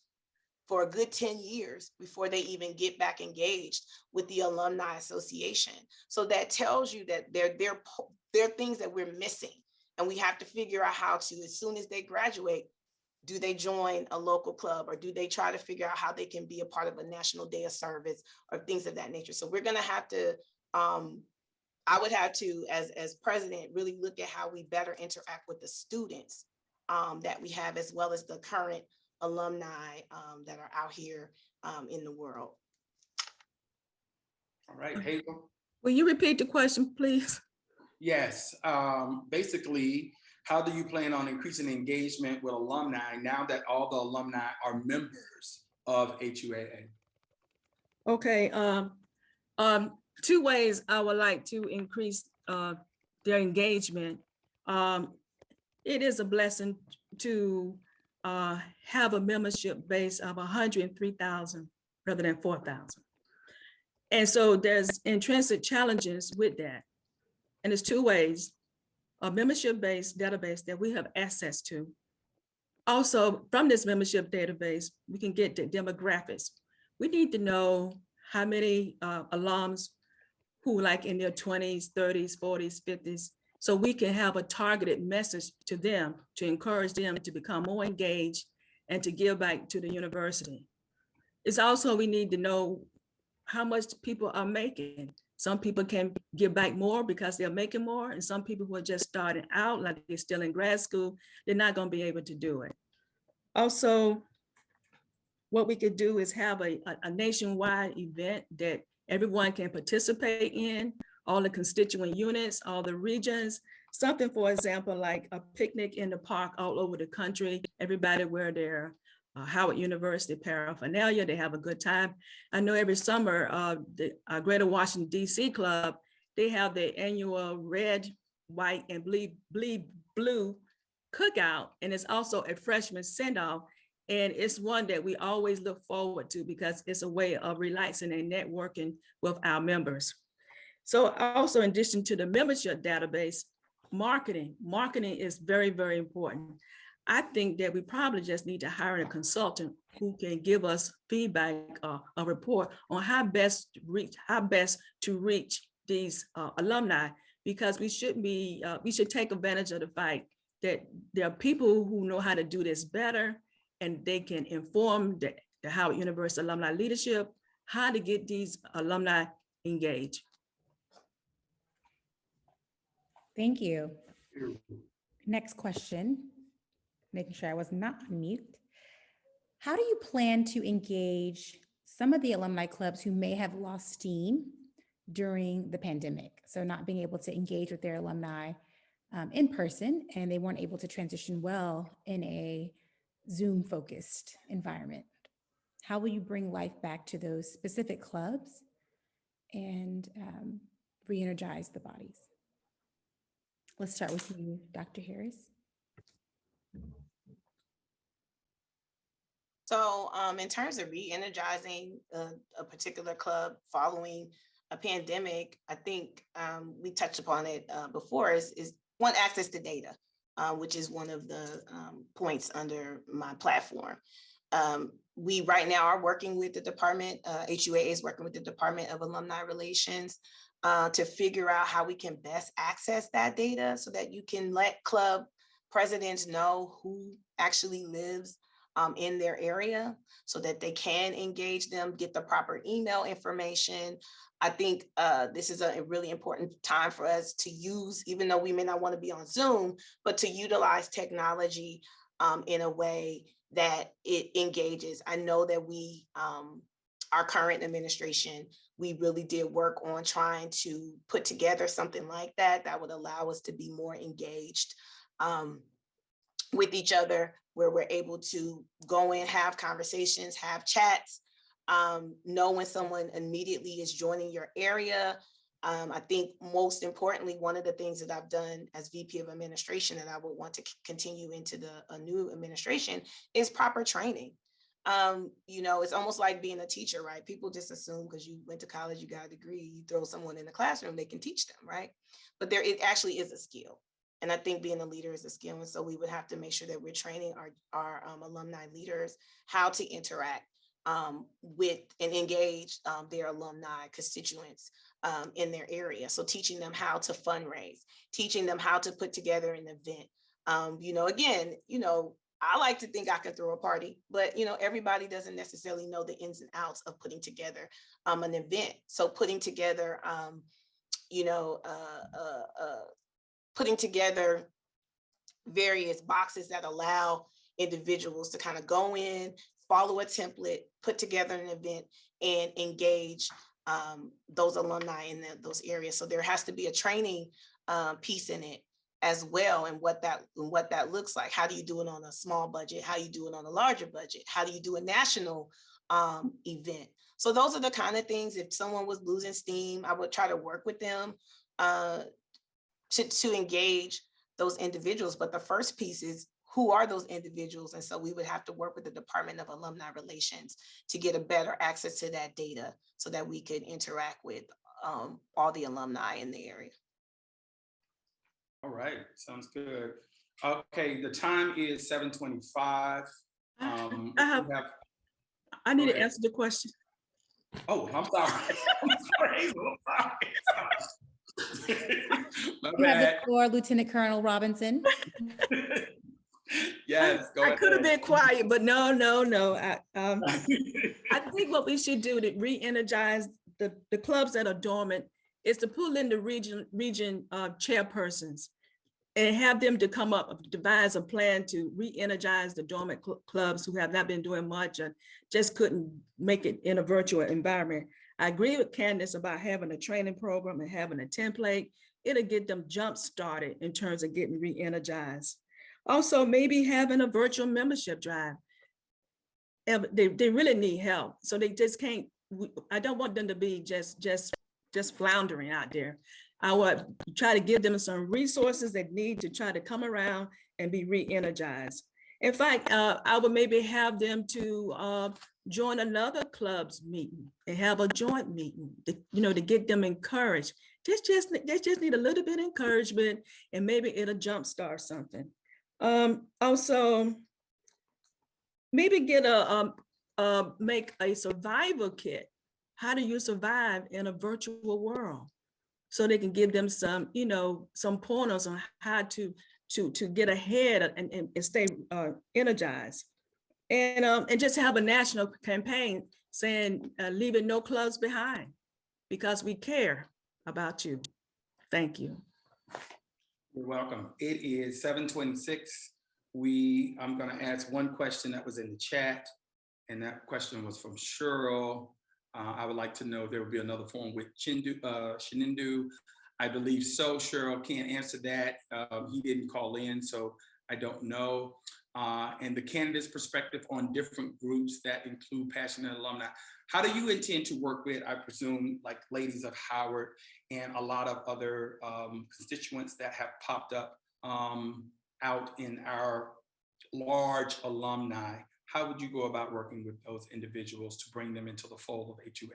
for a good 10 years before they even get back engaged with the Alumni Association. So that tells you that there are things that we're missing, and we have to figure out how to, as soon as they graduate, do they join a local club, or do they try to figure out how they can be a part of a National Day of Service or things of that nature? So we're going to have to, I would have to, as president, really look at how we better interact with the students that we have, as well as the current alumni that are out here in the world. All right, Hazel. Will you repeat the question, please? Yes, basically, how do you plan on increasing engagement with alumni now that all the alumni are members of HUAA? Okay, two ways I would like to increase their engagement. It is a blessing to have a membership base of 103,000 rather than 4,000. And so there's intrinsic challenges with that. And there's two ways: a membership-based database that we have access to. Also, from this membership database, we can get the demographics. We need to know how many alums who like in their 20s, 30s, 40s, 50s, so we can have a targeted message to them to encourage them to become more engaged and to give back to the university. It's also, we need to know how much people are making. Some people can give back more because they're making more, and some people who are just starting out, like they're still in grad school, they're not going to be able to do it. Also, what we could do is have a nationwide event that everyone can participate in, all the constituent units, all the regions. Something, for example, like a picnic in the park all over the country, everybody wear their Howard University paraphernalia, they have a good time. I know every summer, the Greater Washington DC Club, they have their annual red, white, and blue cookout, and it's also a freshman send-off. And it's one that we always look forward to because it's a way of relaxing and networking with our members. So also, in addition to the membership database, marketing is very, very important. I think that we probably just need to hire a consultant who can give us feedback, a report on how best to reach these alumni, because we should take advantage of the fact that there are people who know how to do this better, and they can inform the Howard University alumni leadership how to get these alumni engaged. Thank you. Next question, making sure I was not on mute. How do you plan to engage some of the alumni clubs who may have lost steam during the pandemic? So not being able to engage with their alumni in person, and they weren't able to transition well in a Zoom-focused environment. How will you bring life back to those specific clubs and re-energize the bodies? Let's start with you, Dr. Harris. So in terms of re-energizing a particular club following a pandemic, I think we touched upon it before, is one, access to data, which is one of the points under my platform. We right now are working with the department, HUA is working with the Department of Alumni Relations to figure out how we can best access that data so that you can let club presidents know who actually lives in their area so that they can engage them, get the proper email information. I think this is a really important time for us to use, even though we may not want to be on Zoom, but to utilize technology in a way that it engages. I know that we, our current administration, we really did work on trying to put together something like that that would allow us to be more engaged with each other, where we're able to go in, have conversations, have chats, know when someone immediately is joining your area. I think most importantly, one of the things that I've done as VP of administration, and I would want to continue into a new administration, is proper training. You know, it's almost like being a teacher, right? People just assume because you went to college, you got a degree, you throw someone in the classroom, they can teach them, right? But it actually is a skill. And I think being a leader is a skill. And so we would have to make sure that we're training our alumni leaders how to interact with and engage their alumni constituents in their area. So teaching them how to fundraise, teaching them how to put together an event. You know, again, you know, I like to think I can throw a party, but, you know, everybody doesn't necessarily know the ins and outs of putting together an event. So putting together, you know, putting together various boxes that allow individuals to kind of go in, follow a template, put together an event, and engage those alumni in those areas. So there has to be a training piece in it as well, and what that looks like. How do you do it on a small budget? How do you do it on a larger budget? How do you do a national event? So those are the kind of things. If someone was losing steam, I would try to work with them to engage those individuals. But the first piece is, who are those individuals? And so we would have to work with the Department of Alumni Relations to get a better access to that data so that we could interact with all the alumni in the area. All right, sounds good. Okay, the time is 7:25. I need to answer the question. Oh, I'm sorry. I'm sorry. My You have bad. the floor, Lieutenant Colonel Robinson. Yes, go ahead. I could have been quiet, but no. I think what we should do to re-energize the clubs that are dormant is to pull in the region chairpersons and have them to come up, devise a plan to re-energize the dormant clubs who have not been doing much and just couldn't make it in a virtual environment. I agree with Candace about having a training program and having a template. It'll get them jump started in terms of getting re-energized. Also, maybe having a virtual membership drive. They really need help. So they just can't, I don't want them to be just floundering out there. I would try to give them some resources they need to try to come around and be re-energized. In fact, I would maybe have them to join another club's meeting and have a joint meeting, to get them encouraged. They just need a little bit of encouragement, and maybe it'll jumpstart something. Also, maybe get make a survival kit. How do you survive in a virtual world? So they can give them some, some pointers on how to get ahead and stay energized. And just have a national campaign saying, leaving no clubs behind, because we care about you. Thank you. You're welcome. It is 7:26. I'm going to ask one question that was in the chat, and that question was from Cheryl. I would like to know if there will be another forum with Shinindu. I believe so. Cheryl can't answer that. He didn't call in, so I don't know. And the candidate's perspective on different groups that include passionate alumni. How do you intend to work with, I presume, like Ladies of Howard and a lot of other constituents that have popped up out in our large alumni? How would you go about working with those individuals to bring them into the fold of HUAA?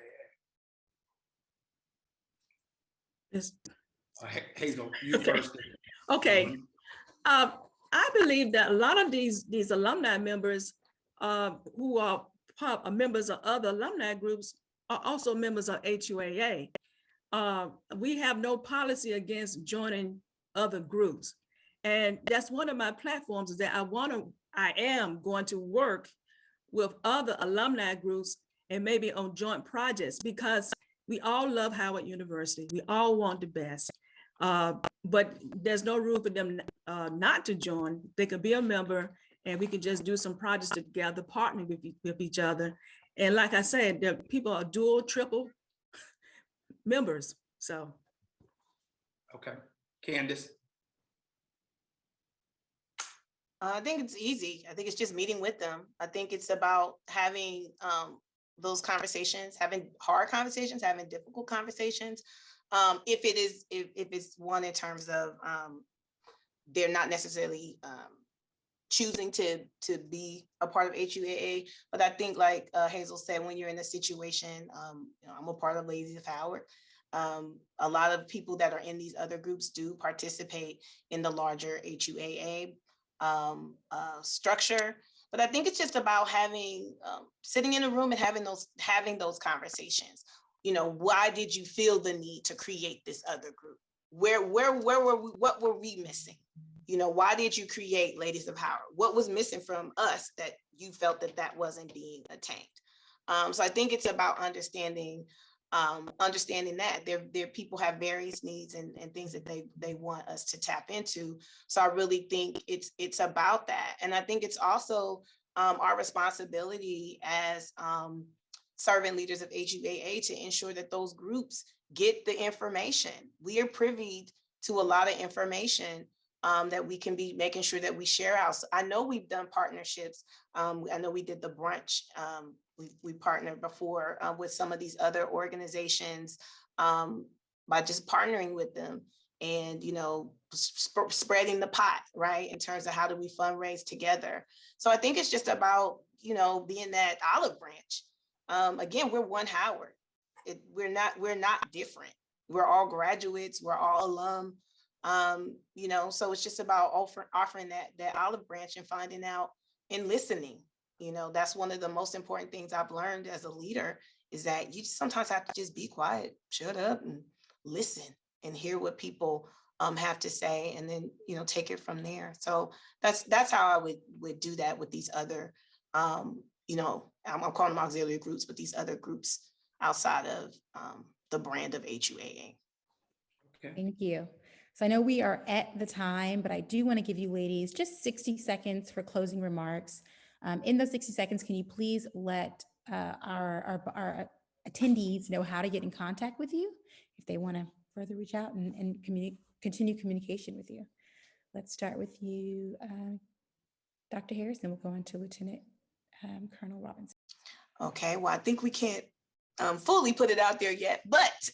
Hazel, you first. Okay. I believe that a lot of these alumni members who are members of other alumni groups are also members of HUAA. We have no policy against joining other groups. And that's one of my platforms, is that I am going to work with other alumni groups and maybe on joint projects, because we all love Howard University. We all want the best. But there's no room for them not to join. They could be a member, and we can just do some projects together, partner with each other. And like I said, the people are dual, triple members. So. Okay, Candace. I think it's easy. I think it's just meeting with them. I think it's about having those conversations, having hard conversations, having difficult conversations. If it's one in terms of they're not necessarily choosing to be a part of HUAA, but I think, like Hazel said, when you're in a situation, I'm a part of Ladies of Howard. A lot of people that are in these other groups do participate in the larger HUAA structure, but I think it's just about having sitting in a room and having those conversations. Why did you feel the need to create this other group? Where were we? What were we missing? Why did you create Ladies of Howard? What was missing from us that you felt that wasn't being attained? So I think it's about understanding that their people have various needs and things that they want us to tap into. So I really think it's about that. And I think it's also our responsibility as servant leaders of HUAA to ensure that those groups get the information. We are privy to a lot of information that we can be making sure that we share out. So I know we've done partnerships. I know we did the brunch. We partnered before with some of these other organizations by just partnering with them and, spreading the pot, right? In terms of how do we fundraise together. So I think it's just about, being that olive branch. Again, we're one Howard. We're not different. We're all graduates. We're all alum. So it's just about offering that olive branch and finding out and listening. That's one of the most important things I've learned as a leader, is that you sometimes have to just be quiet, shut up, and listen and hear what people have to say, and then take it from there. So that's how I would do that with these other I'm calling them auxiliary groups, but these other groups outside of the brand of HUAA. Okay. Thank you. So I know we are at the time, but I do want to give you ladies just 60 seconds for closing remarks. In those 60 seconds, can you please let our attendees know how to get in contact with you if they want to further reach out and continue communication with you. Let's start with you, Dr. Harris, and we'll go into Lieutenant Colonel Robinson. Okay, well, I think we can't fully put it out there yet, but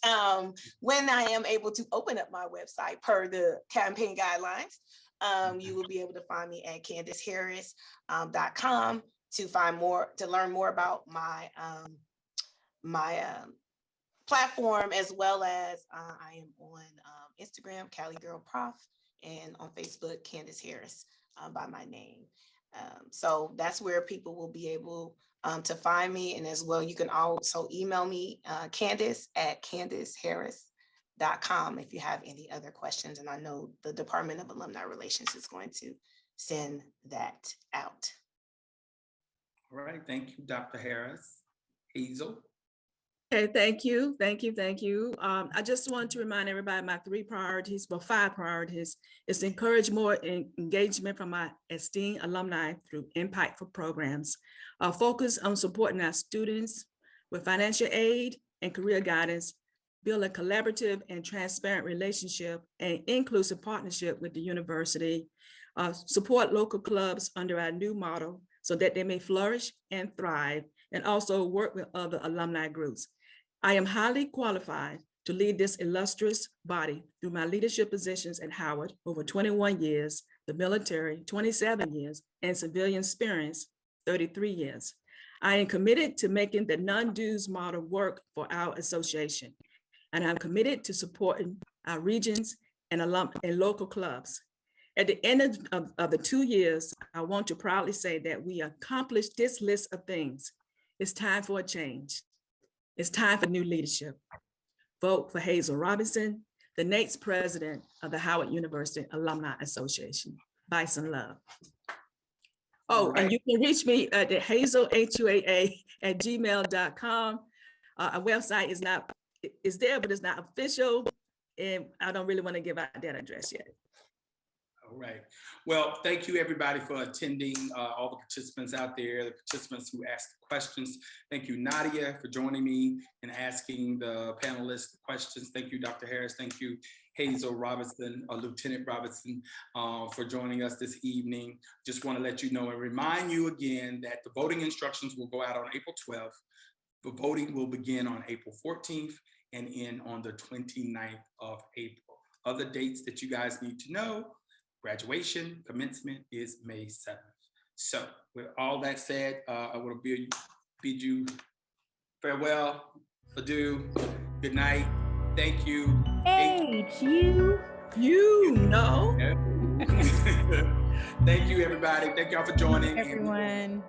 when I am able to open up my website per the campaign guidelines, you will be able to find me at CandaceHarris.com to learn more about my platform, as well as I am on Instagram, Cali Girl Prof, and on Facebook, Candace Harris by my name. So that's where people will be able to find me. And as well, you can also email me, Candace at CandaceHarris.com if you have any other questions. And I know the Department of Alumni Relations is going to send that out. All right, thank you, Dr. Harris. Hazel. Okay, thank you. I just want to remind everybody my 5 priorities is to encourage more engagement from my esteemed alumni through impactful programs. Focus on supporting our students with financial aid and career guidance, build a collaborative and transparent relationship and inclusive partnership with the university, support local clubs under our new model so that they may flourish and thrive, and also work with other alumni groups. I am highly qualified to lead this illustrious body through my leadership positions at Howard over 21 years, the military 27 years, and civilian experience 33 years. I am committed to making the non-dues model work for our association, and I'm committed to supporting our regions and local clubs. At the end of the 2 years, I want to proudly say that we accomplished this list of things. It's time for a change. It's time for new leadership. Vote for Hazel Robinson, the next president of the Howard University Alumni Association. Bye, some love. Oh, and you can reach me at the hazelhuaa@gmail.com. Our website is there, but it's not official. And I don't really want to give out that address yet. All right. Well, thank you everybody for attending, all the participants out there, the participants who asked questions. Thank you, Nadia, for joining me and asking the panelists questions. Thank you, Dr. Harris. Thank you, Hazel Robinson, Lieutenant Robinson, for joining us this evening. Just want to let you know and remind you again that the voting instructions will go out on April 12th. The voting will begin on April 14th and end on the 29th of April. Other dates that you guys need to know: graduation, commencement is May 7th. So with all that said, I want to bid you farewell, adieu, good night, thank you. You know. Thank you, everybody. Thank y'all for joining. Everyone.